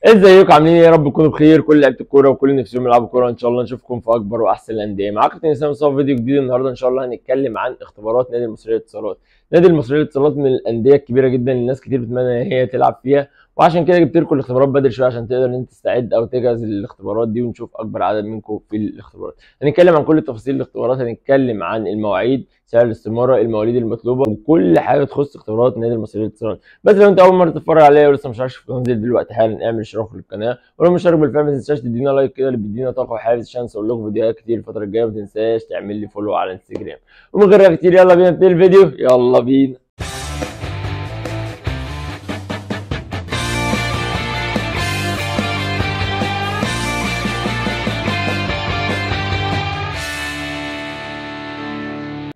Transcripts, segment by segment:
ازيكم عاملين ايه؟ يا رب تكونوا بخير. كل لعيبه الكوره وكل نفسهم يلعبوا كوره ان شاء الله نشوفكم في اكبر واحسن الانديه. معاكم كابتن اسامه مصطفى، فيديو جديد النهارده ان شاء الله هنتكلم عن اختبارات نادي المصريه للاتصالات. نادي المصريه للاتصالات من الانديه الكبيره جدا اللي الناس كتير بتتمنى ان هي تلعب فيها، وعشان كده جبت لكم الاختبارات بدري شويه عشان تقدر ان انت تستعد او تجهز للاختبارات دي، ونشوف اكبر عدد منكم في الاختبارات. هنتكلم عن كل تفاصيل الاختبارات، هنتكلم عن المواعيد، سعر الاستماره، المواليد المطلوبه، وكل حاجه تخص اختبارات نادي المصريه للاتصالات. بس لو انت اول مره تتفرج عليا ولسه مش عارف في القناه، دلوقتي حالا اعمل اشتراك للقناه، ولو مشترك بالفعل ما تنساش تدينا لايك كده اللي بيدينا طاقه وحافز عشان نصور لكم فيديوهات كتير الفتره الجايه. ما تنساش تعمل لي فولو على الانستجرام. ومن غير كتير يلا بينا نبتدي الفيديو، يلا بينا.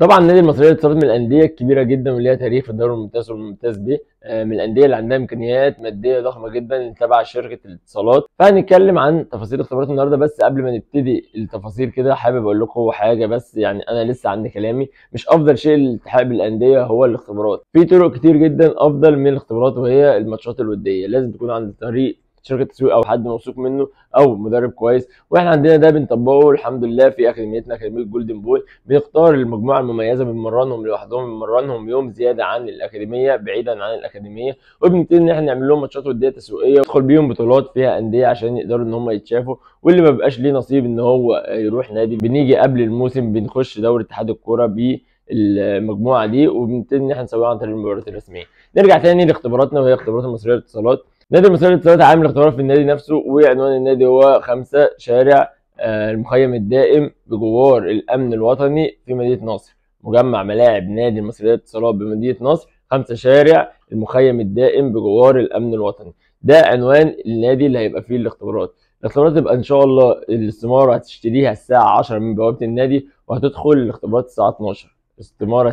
طبعا النادي المصري للاتصالات من الانديه الكبيره جدا واللي ليها تاريخ في الدوري الممتاز والممتاز ب، من الانديه اللي عندها امكانيات ماديه ضخمه جدا تبع شركه الاتصالات. فهنتكلم عن تفاصيل اختبارات النهارده. بس قبل ما نبتدي التفاصيل كده حابب اقول لكم حاجه، بس يعني انا لسه عند كلامي، مش افضل شيء للالتحاق بالانديه هو الاختبارات. في طرق كتير جدا افضل من الاختبارات، وهي الماتشات الوديه. لازم تكون عند طريق شركه تسويق او حد موثوق منه او مدرب كويس، واحنا عندنا ده بنطبقه الحمد لله في اكاديميتنا، اكاديميه جولدن بوي. بنختار المجموعه المميزه بنمرنهم لوحدهم، بنمرنهم يوم زياده عن الاكاديميه بعيدا عن الاكاديميه، وبنبتدي ان احنا نعمل لهم ماتشات وديه تسويقيه، وندخل بيهم بطولات فيها انديه عشان يقدروا ان هم يتشافوا. واللي ما بيبقاش ليه نصيب ان هو يروح نادي، بنيجي قبل الموسم بنخش دوري اتحاد الكوره بالمجموعه دي، وبنبتدي ان احنا نسويها عن طريق المباريات الرسميه. نرجع تاني لاختباراتنا، وهي اختبارات المصريه للاتصالات. نادي المصريه للاتصالات عامل اختبارات في النادي نفسه، وعنوان النادي هو 5 شارع المخيم الدائم بجوار الامن الوطني في مدينه نصر. مجمع ملاعب نادي المصريه للاتصالات بمدينه نصر، 5 شارع المخيم الدائم بجوار الامن الوطني. ده عنوان النادي اللي هيبقى فيه الاختبارات. الاختبارات تبقى ان شاء الله الاستماره هتشتريها الساعه 10 من بوابه النادي، وهتدخل الاختبارات الساعه 12. استماره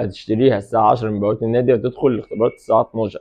هتشتريها الساعه 10 من بوابه النادي، وهتدخل الاختبارات الساعه 12.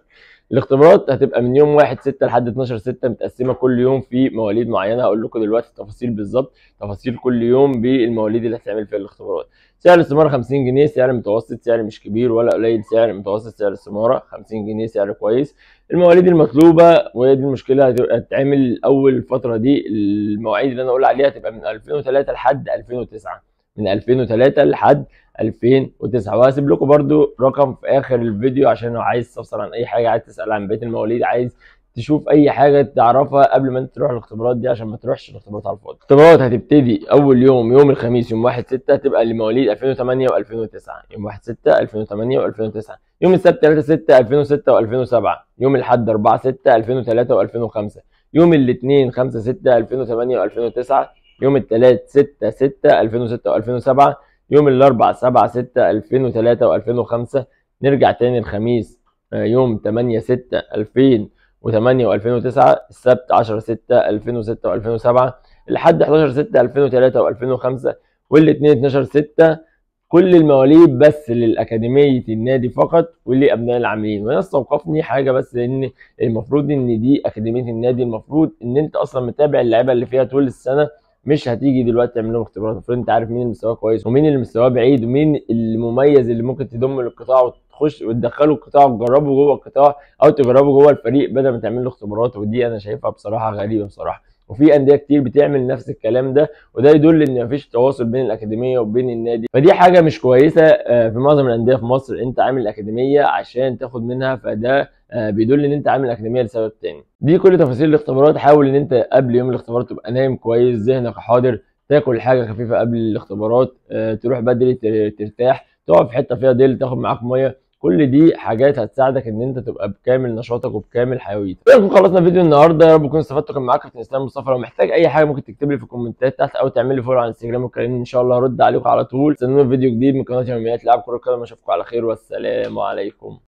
الاختبارات هتبقى من يوم 1/6 لحد 12/6، متقسمه كل يوم في مواليد معينه. هقول لكم دلوقتي التفاصيل بالظبط، تفاصيل كل يوم بالمواليد اللي هتعمل فيها الاختبارات. سعر الاستماره 50 جنيه، سعر متوسط، سعر مش كبير ولا قليل، سعر متوسط. سعر الاستماره 50 جنيه، سعر كويس. المواليد المطلوبه، وهي دي المشكله، هتتعمل اول الفتره دي. المواعيد اللي انا اقول عليها هتبقى من 2003 لحد 2009، من 2003 لحد 2009. وهسيب لكم برده رقم في اخر الفيديو عشان لو عايز تستفسر عن اي حاجه، عايز تسال عن بقيه المواليد، عايز تشوف اي حاجه تعرفها قبل ما انت تروح الاختبارات دي، عشان ما تروحش الاختبارات على الفاضي. الاختبارات هتبتدي اول يوم الخميس، يوم 1/6، هتبقى لمواليد 2008 و2009. يوم 1/6 2008 و2009. يوم السبت 3/6 2006 و2007. يوم الاحد 4/6 2003 و2005. يوم الاثنين 5/6 2008 و2009. يوم الثلاث 6/6 2006 و2007. يوم الاربعاء 7/6 2003 و2005. نرجع تاني الخميس يوم 8/6 2008 و2009. السبت 10/6 2006 و2007. الحد 11/6 2003 و2005. والاثنين 12/6. كل المواليد بس للاكاديميه النادي فقط ولابناء العاملين. وانا استوقفني حاجه بس، لان المفروض ان دي اكاديميه النادي، المفروض ان انت اصلا متابع اللعيبه اللي فيها طول السنه، مش هتيجي دلوقتي تعمل لهم اختبارات. المفروض انت عارف مين اللي مستواه كويس ومين اللي مستواه بعيد ومين المميز اللي ممكن تضمه للقطاع وتخش وتدخله القطاع وتجربه جوه القطاع، او تجربه جوه الفريق بدل ما تعمل له اختبارات. ودي انا شايفها بصراحه غريبه بصراحه. وفي انديه كتير بتعمل نفس الكلام ده، وده يدل ان مفيش تواصل بين الاكاديميه وبين النادي. فدي حاجه مش كويسه في معظم الانديه في مصر. انت عامل اكاديميه عشان تاخد منها، فده بيدل ان انت عامل اكاديميه لسبب تاني. دي كل تفاصيل الاختبارات. حاول ان انت قبل يوم الاختبارات تبقى نايم كويس، ذهنك حاضر، تاكل حاجه خفيفه قبل الاختبارات، تروح بدري ترتاح، تقعد في حته فيها ظل، تاخد معاك ميه. كل دي حاجات هتساعدك ان انت تبقى بكامل نشاطك وبكامل حيويتك. نكون خلصنا فيديو النهارده، يا رب تكونوا استفدتوا. كان معاك كابتن اسلام مصطفى. لو محتاج اي حاجه ممكن تكتب لي في الكومنتات تحت، او تعمل لي فولو على الانستجرام وكلمني، ان شاء الله هرد عليكم على طول. استنوني في فيديو جديد من قناه يوميات لعب كره القدم. اشوفكم على خير، والسلام عليكم.